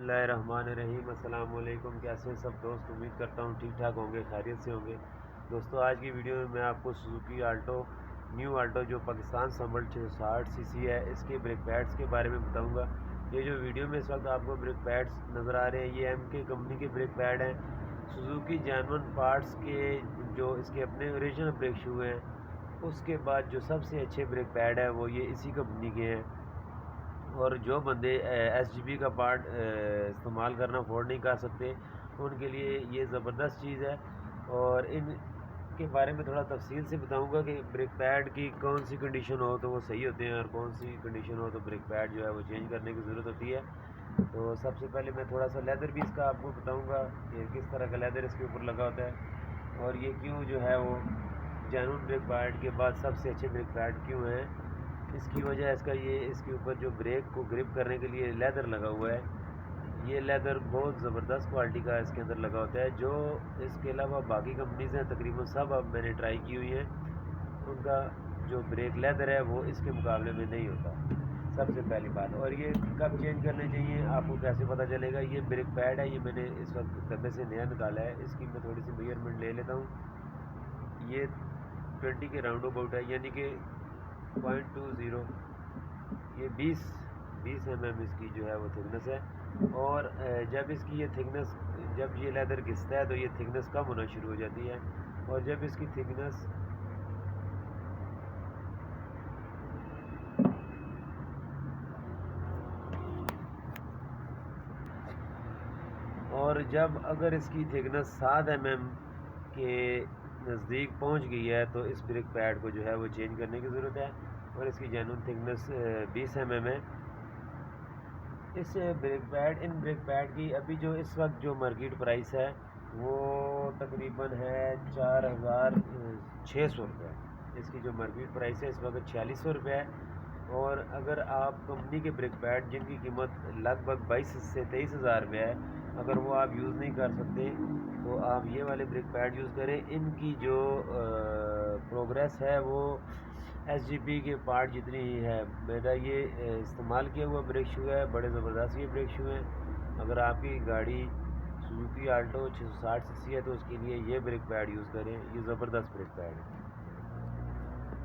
बिस्मिल्लाहिर्रहमानिर्रहीम। अस्सलाम वालेकुम। कैसे हैं सब दोस्त? उम्मीद करता हूँ ठीक ठाक होंगे, खैरियत से होंगे। दोस्तों, आज की वीडियो में मैं आपको सुजुकी आल्टो, न्यू आल्टो जो पाकिस्तान संबल 660 सीसी है, इसके ब्रेक पैड्स के बारे में बताऊंगा। ये जो वीडियो में इस वक्त आपको ब्रेक पैड्स नज़र आ रहे हैं, ये एमके कंपनी के ब्रेक पैड हैं। सुजुकी जेन्युइन पार्ट्स के जो इसके अपने ओरिजिनल ब्रेक शू हैं, उसके बाद जो सबसे अच्छे ब्रेक पैड है वो ये इसी कंपनी के हैं। और जो बंदे SGB का पार्ट इस्तेमाल करना अफोर्ड नहीं कर सकते, उनके लिए ये ज़बरदस्त चीज़ है। और इन के बारे में थोड़ा तफसील से बताऊंगा कि ब्रेक पैड की कौन सी कंडीशन हो तो वो सही होते हैं और कौन सी कंडीशन हो तो ब्रेक पैड जो है वो चेंज करने की ज़रूरत होती है। तो सबसे पहले मैं थोड़ा सा लेदर भी इसका आपको बताऊंगा कि किस तरह का लेदर इसके ऊपर लगा होता है और ये क्यों जो है वो जेन्युइन ब्रेक पैड के बाद सबसे अच्छे ब्रेक पैड क्यों हैं। इसकी वजह इसका ये, इसके ऊपर जो ब्रेक को ग्रिप करने के लिए लेदर लगा हुआ है, ये लेदर बहुत ज़बरदस्त क्वालिटी का इसके अंदर लगा होता है। जो इसके अलावा बाकी कंपनीज़ हैं तकरीबन सब अब मैंने ट्राई की हुई हैं, उनका जो ब्रेक लेदर है वो इसके मुकाबले में नहीं होता, सबसे पहली बात। और ये कब चेंज करने चाहिए आपको कैसे पता चलेगा? ये ब्रेक पैड है, ये मैंने इस वक्त डब्बे से नया निकाला है। इसकी मैं थोड़ी सी मेजरमेंट ले लेता हूँ। ये 20 के राउंड अबाउट है, यानी कि 0.20, ये 20 mm इसकी जो है वो थिकनेस है। और जब इसकी ये थिकनेस, जब ये लेदर घिसता है तो ये थिकनेस कम होना शुरू हो जाती है। और जब इसकी थिकनेस और जब अगर इसकी थिकनेस 7 mm के नज़दीक पहुंच गई है तो इस ब्रेक पैड को जो है वो चेंज करने की ज़रूरत है। और इसकी जेन्युइन थिकनेस 20 mm है। इस ब्रेक पैड, इन ब्रेक पैड की अभी जो इस वक्त जो मार्केट प्राइस है वो तकरीबन है 4600 रुपये। इसकी जो मार्केट प्राइस है इस वक्त 4600 रुपये है। और अगर आप कंपनी के ब्रेक पैड जिनकी कीमत लगभग 22 से 23 हज़ार रुपये है, अगर वो आप यूज़ नहीं कर सकते तो आप ये वाले ब्रेक पैड यूज़ करें। इनकी जो प्रोग्रेस है वो SGB के पार्ट जितनी ही है। मेरा ये इस्तेमाल किया हुआ ब्रेक शू है, बड़े ज़बरदस्त ये ब्रेक शू हैं। अगर आपकी गाड़ी सुजुकी आल्टो 660 सीसी है तो उसके लिए ये ब्रेक पैड यूज़ करें, ये ज़बरदस्त ब्रेक पैड है।